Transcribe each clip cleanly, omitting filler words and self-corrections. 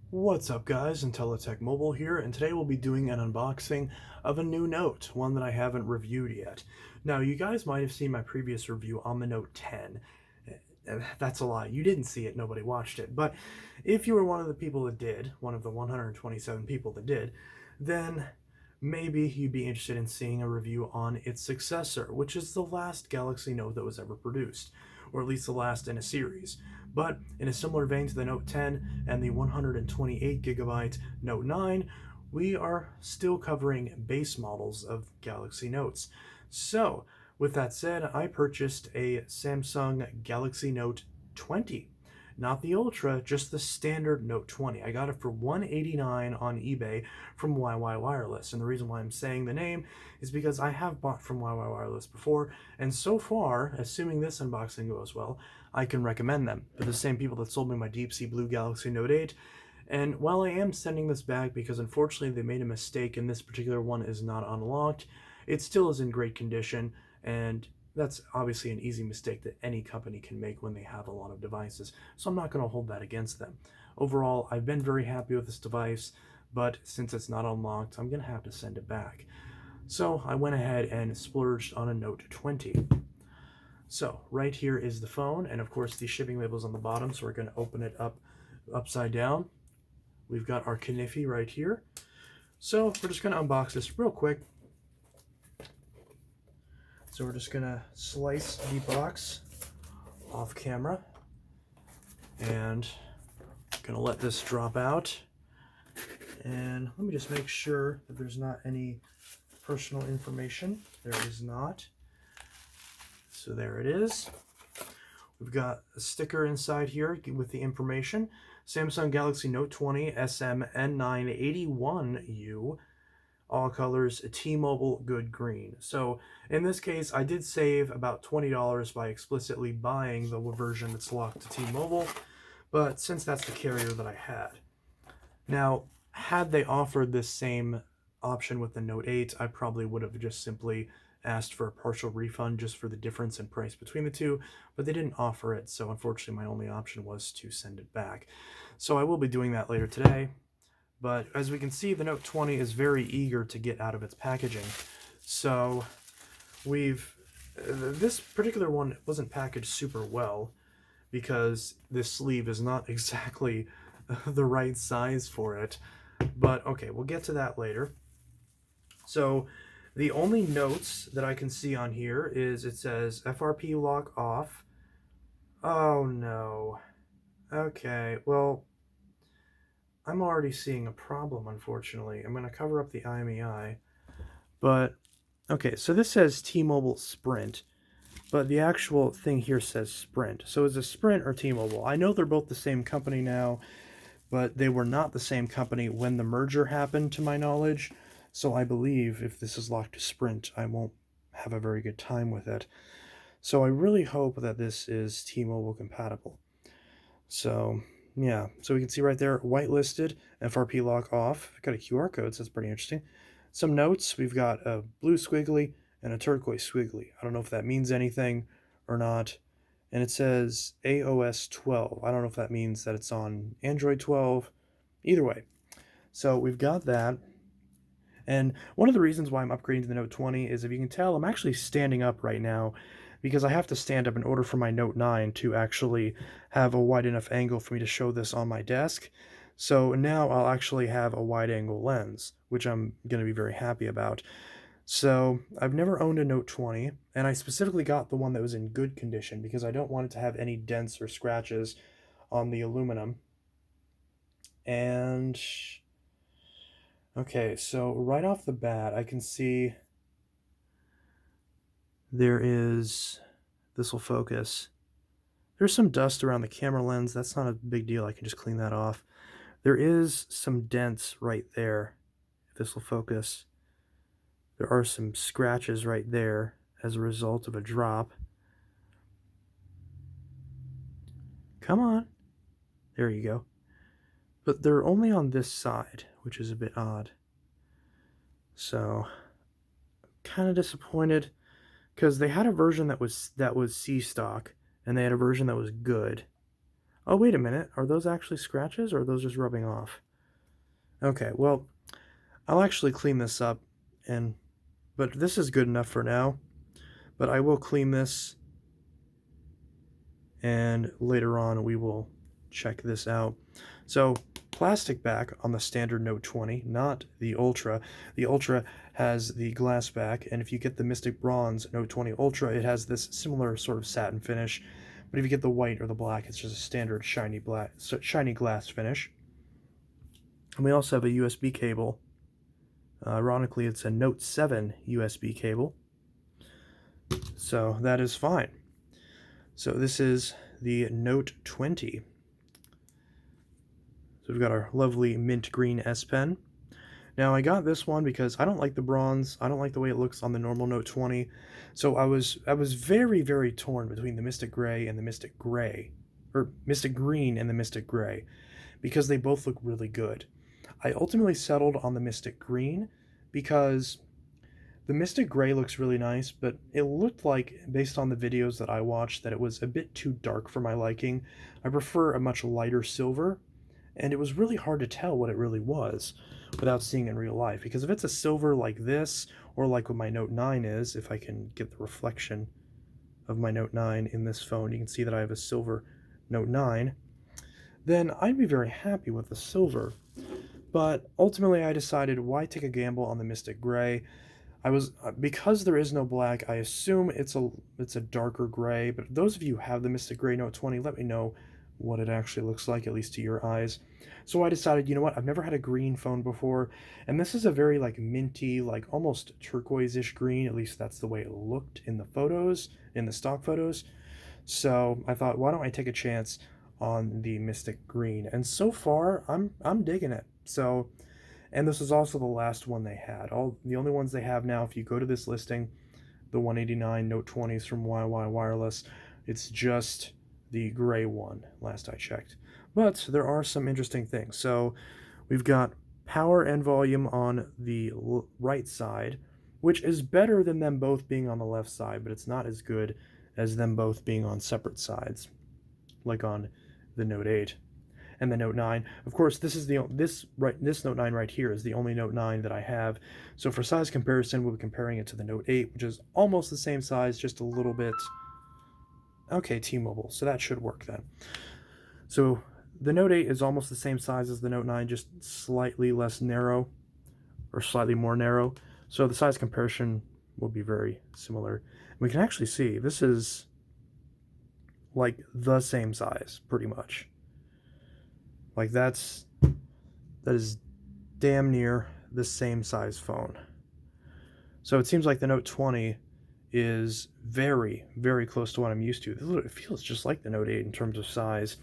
What's up guys, Intelitech Mobile here, and today we'll be doing an unboxing of a new Note, one that I haven't reviewed yet. Now you guys might have seen my previous review on the Note 10. That's a lie, you didn't see it, nobody watched it, but if you were one of the people that did, one of the 127 people that did, then maybe you'd be interested in seeing a review on its successor, which is the last Galaxy Note that was ever produced, or at least the last in a series. But in a similar vein to the Note 10 and the 128GB Note 9, we are still covering base models of Galaxy Notes. So, with that said, I purchased a Samsung Galaxy Note 20. Not the Ultra, just the standard Note 20. I got it for $189 on eBay from YY Wireless. And the reason why I'm saying the name is because I have bought from YY Wireless before, and so far, assuming this unboxing goes well, I can recommend them. They're the same people that sold me my Deep Sea Blue Galaxy Note 8. And while I am sending this back because unfortunately they made a mistake and this particular one is not unlocked, it still is in great condition, and that's obviously an easy mistake that any company can make when they have a lot of devices, so I'm not going to hold that against them. Overall, I've been very happy with this device, but since it's not unlocked, I'm going to have to send it back. So I went ahead and splurged on a Note 20. So right here is the phone, and of course the shipping label is on the bottom, so we're going to open it up upside down. We've got our Kniffy right here. So we're just going to unbox this real quick. So we're just gonna slice the box off camera and gonna let this drop out. And let me just make sure that there's not any personal information. There is not. So there it is. We've got a sticker inside here with the information. Samsung Galaxy Note 20 SM N981U. All colors, T-Mobile Good Green. So in this case, I did save about $20 by explicitly buying the version that's locked to T-Mobile, but since that's the carrier that I had. Now, had they offered this same option with the Note 8, I probably would have just simply asked for a partial refund just for the difference in price between the two, but they didn't offer it, so unfortunately my only option was to send it back. So I will be doing that later today. But as we can see, the Note 20 is very eager to get out of its packaging. So this particular one wasn't packaged super well because this sleeve is not exactly the right size for it. But okay, we'll get to that later. So the only notes that I can see on here is it says FRP lock off. Oh no. Okay, well, I'm already seeing a problem, unfortunately. I'm going to cover up the IMEI. But, okay, so this says T-Mobile Sprint, but the actual thing here says Sprint. So is it Sprint or T-Mobile? I know they're both the same company now, but they were not the same company when the merger happened, to my knowledge. So I believe if this is locked to Sprint, I won't have a very good time with it. So I really hope that this is T-Mobile compatible. So yeah, so we can see right there, whitelisted, FRP lock off. Got a QR code, so that's pretty interesting. Some notes, we've got a blue squiggly and a turquoise squiggly. I don't know if that means anything or not. And it says AOS 12. I don't know if that means that it's on Android 12. Either way. So we've got that. And one of the reasons why I'm upgrading to the Note 20 is, if you can tell, I'm actually standing up right now because I have to stand up in order for my Note 9 to actually have a wide enough angle for me to show this on my desk. So now I'll actually have a wide angle lens, which I'm going to be very happy about. So I've never owned a Note 20, and I specifically got the one that was in good condition because I don't want it to have any dents or scratches on the aluminum. And okay, so right off the bat, I can see there is, this will focus. There's some dust around the camera lens. That's not a big deal. I can just clean that off. There is some dents right there. If this will focus. There are some scratches right there as a result of a drop. Come on. There you go. But they're only on this side, which is a bit odd. So, kind of disappointed because they had a version that was C stock, and they had a version that was good. Oh, wait a minute. Are those actually scratches or are those just rubbing off? Okay, well, I'll actually clean this up, but this is good enough for now. But I will clean this, and later on we will check this out. So, plastic back on the standard Note 20, not the Ultra. The Ultra has the glass back, and if you get the Mystic Bronze Note 20 Ultra, it has this similar sort of satin finish. But if you get the white or the black, it's just a standard shiny glass finish. And we also have a USB cable. Ironically, it's a Note 7 USB cable. So that is fine. So this is the Note 20. So we've got our lovely mint green S Pen. Now I got this one because I don't like the bronze. I don't like the way it looks on the normal Note 20. So I was very, very torn between the Mystic Gray and the Mystic Gray, or Mystic Green and the Mystic Gray, because they both look really good. I ultimately settled on the Mystic Green because the Mystic Gray looks really nice, but it looked like, based on the videos that I watched, that it was a bit too dark for my liking. I prefer a much lighter silver, and it was really hard to tell what it really was without seeing it in real life. Because if it's a silver like this, or like what my Note 9 is, if I can get the reflection of my Note 9 in this phone, you can see that I have a silver Note 9, then I'd be very happy with the silver. But ultimately I decided, why take a gamble on the Mystic Gray? Because there is no black, I assume it's a darker gray, but those of you who have the Mystic Gray Note 20, let me know what it actually looks like, at least to your eyes. So I decided, you know what, I've never had a green phone before, and this is a very like minty, like almost turquoise-ish green, at least that's the way it looked in the photos, in the stock photos. So I thought, why don't I take a chance on the Mystic Green? And so far, I'm digging it. So, and this is also the last one they had. The only ones they have now, if you go to this listing, the 189 Note 20s from YY Wireless, it's just the gray one, last I checked. But there are some interesting things. So we've got power and volume on the right side, which is better than them both being on the left side, but it's not as good as them both being on separate sides, like on the Note 8 and the Note 9. Of course, this Note 9 right here is the only Note 9 that I have. So for size comparison, we'll be comparing it to the Note 8, which is almost the same size, just a little bit. Okay, T-Mobile, so that should work then. So the Note 8 is almost the same size as the Note 9, just slightly less narrow, or slightly more narrow. So the size comparison will be very similar. We can actually see this is like the same size, pretty much. Like that is damn near the same size phone. So it seems like the Note 20 is very, very close to what I'm used to. It feels just like the Note 8 in terms of size.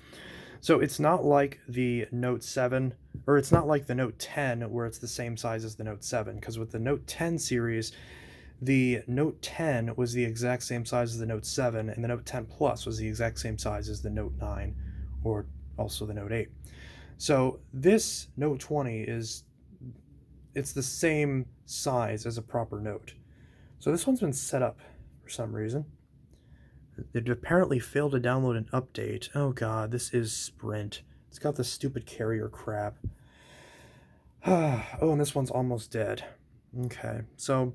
So it's not like the Note 7, or it's not like the Note 10 where it's the same size as the Note 7, because with the Note 10 series, the Note 10 was the exact same size as the Note 7, and the Note 10 Plus was the exact same size as the Note 9, or also the Note 8. So this Note 20 it's the same size as a proper Note. So this one's been set up for some reason. It apparently failed to download an update. Oh god, this is Sprint. It's got this stupid carrier crap. Oh, and this one's almost dead. Okay, so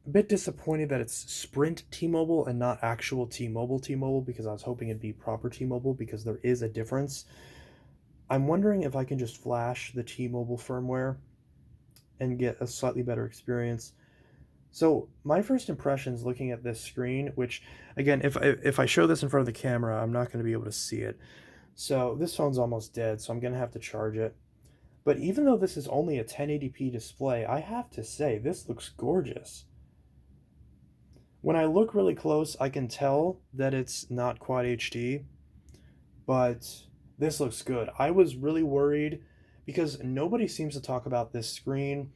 a bit disappointed that it's Sprint T-Mobile and not actual T-Mobile, because I was hoping it'd be proper T-Mobile, because there is a difference. I'm wondering if I can just flash the T-Mobile firmware and get a slightly better experience. So my first impressions looking at this screen, which again, if I show this in front of the camera, I'm not going to be able to see it. So this phone's almost dead, so I'm going to have to charge it. But even though this is only a 1080p display, I have to say, this looks gorgeous. When I look really close, I can tell that it's not Quad HD, but this looks good. I was really worried because nobody seems to talk about this screen.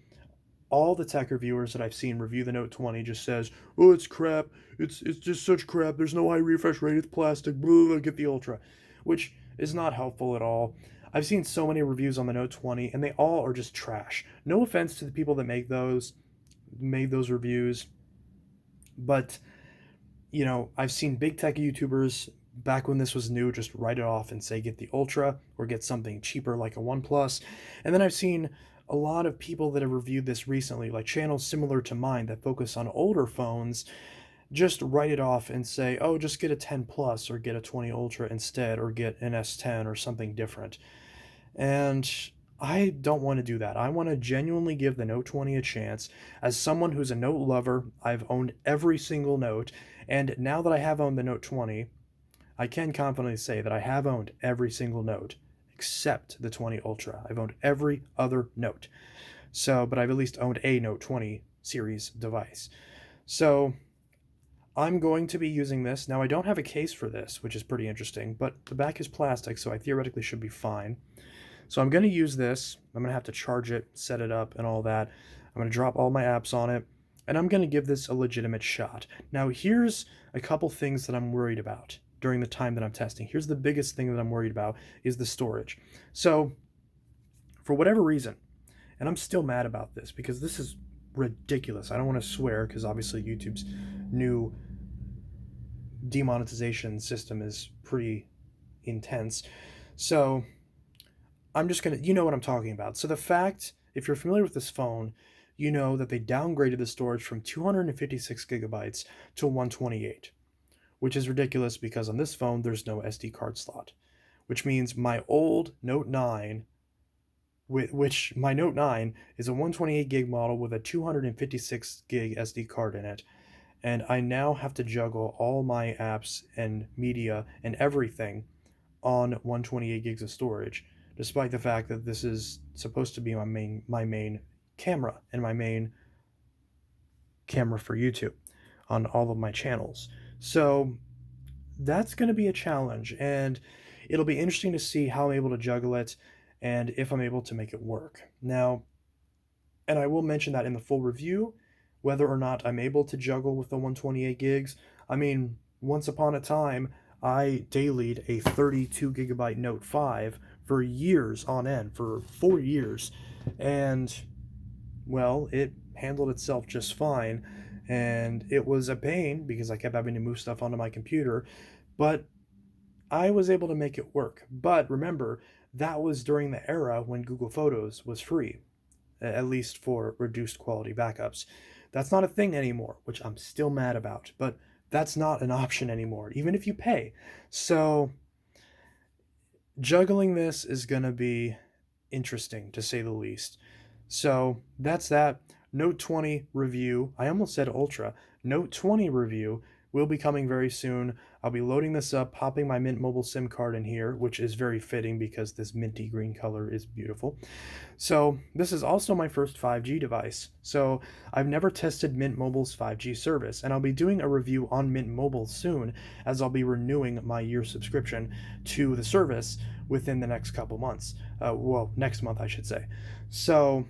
All the tech reviewers that I've seen review the Note 20 just says, oh, it's crap. It's just such crap. There's no high refresh rate. It's plastic. Blah, get the Ultra, which is not helpful at all. I've seen so many reviews on the Note 20, and they all are just trash. No offense to the people that made those reviews, but you know, I've seen big tech YouTubers back when this was new, just write it off and say get the Ultra or get something cheaper like a OnePlus. And then I've seen a lot of people that have reviewed this recently, like channels similar to mine that focus on older phones, just write it off and say, oh, just get a 10 Plus or get a 20 Ultra instead, or get an S10 or something different. And I don't want to do that. I want to genuinely give the Note 20 a chance. As someone who's a Note lover, I've owned every single Note, and now that I have owned the Note 20, I can confidently say that I have owned every single Note except the 20 Ultra. I've owned every other Note. So, but I've at least owned a Note 20 series device. So, I'm going to be using this. Now, I don't have a case for this, which is pretty interesting, but the back is plastic, so I theoretically should be fine. So I'm going to use this. I'm going to have to charge it, set it up, and all that. I'm going to drop all my apps on it, and I'm going to give this a legitimate shot. Now, here's a couple things that I'm worried about during the time that I'm testing. Here's the biggest thing that I'm worried about is the storage. So, for whatever reason, and I'm still mad about this because this is ridiculous. I don't want to swear because obviously YouTube's new demonetization system is pretty intense. So I'm just gonna, you know what I'm talking about. So the fact, if you're familiar with this phone, you know that they downgraded the storage from 256 gigabytes to 128, which is ridiculous because on this phone there's no SD card slot, which means my old Note 9, which my Note 9 is a 128 gig model with a 256 gig SD card in it, and I now have to juggle all my apps and media and everything on 128 gigs of storage, despite the fact that this is supposed to be my main camera and my main camera for YouTube on all of my channels. So that's going to be a challenge, and it'll be interesting to see how I'm able to juggle it and if I'm able to make it work. Now, and I will mention that in the full review, whether or not I'm able to juggle with the 128 gigs. I mean, once upon a time, I dailied a 32 gigabyte Note 5 for years on end, for 4 years, and, well, it handled itself just fine, and it was a pain because I kept having to move stuff onto my computer, but I was able to make it work. But remember, that was during the era when Google Photos was free, at least for reduced quality backups. That's not a thing anymore, which I'm still mad about, but that's not an option anymore, even if you pay. So juggling this is going to be interesting, to say the least. So that's that. Note 20 review. I almost said Ultra. Note 20 review will be coming very soon. I'll be loading this up, popping my Mint Mobile SIM card in here, which is very fitting because this minty green color is beautiful. So this is also my first 5G device. So I've never tested Mint Mobile's 5G service, and I'll be doing a review on Mint Mobile soon, as I'll be renewing my year subscription to the service within the next couple months. Well, next month, I should say. So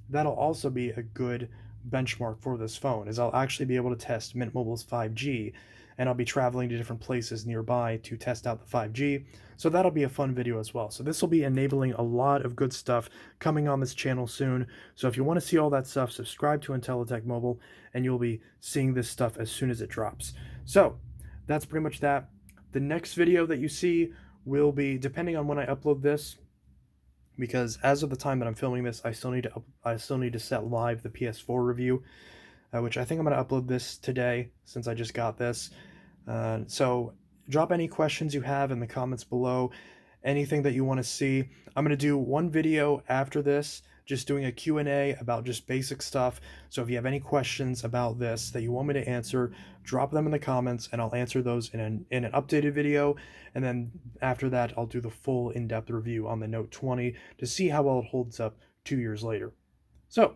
that'll also be a good benchmark for this phone, is I'll actually be able to test Mint Mobile's 5G, and I'll be traveling to different places nearby to test out the 5G. So that'll be a fun video as well. So this will be enabling a lot of good stuff coming on this channel soon. So if you want to see all that stuff, subscribe to Intelitech Mobile, and you'll be seeing this stuff as soon as it drops. So that's pretty much that. The next video that you see will be, depending on when I upload this, because as of the time that I'm filming this, I still need to set live the PS4 review, which I think I'm going to upload this today since I just got this. So drop any questions you have in the comments below, anything that you want to see. I'm going to do one video after this, just doing a Q&A about just basic stuff. So if you have any questions about this that you want me to answer, drop them in the comments and I'll answer those in an updated video. And then after that, I'll do the full in-depth review on the Note 20 to see how well it holds up 2 years later. So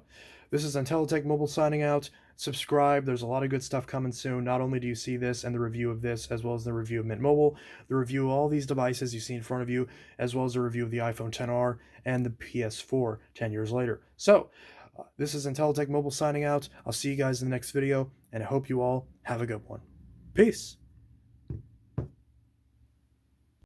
this is Intelitech Mobile signing out. Subscribe. There's a lot of good stuff coming soon. Not only do you see this and the review of this, as well as the review of Mint Mobile, the review of all these devices you see in front of you, as well as the review of the iPhone XR and the PS4 10 years later. So this is Intelitech Mobile signing out. I'll see you guys in the next video, and I hope you all have a good one. Peace.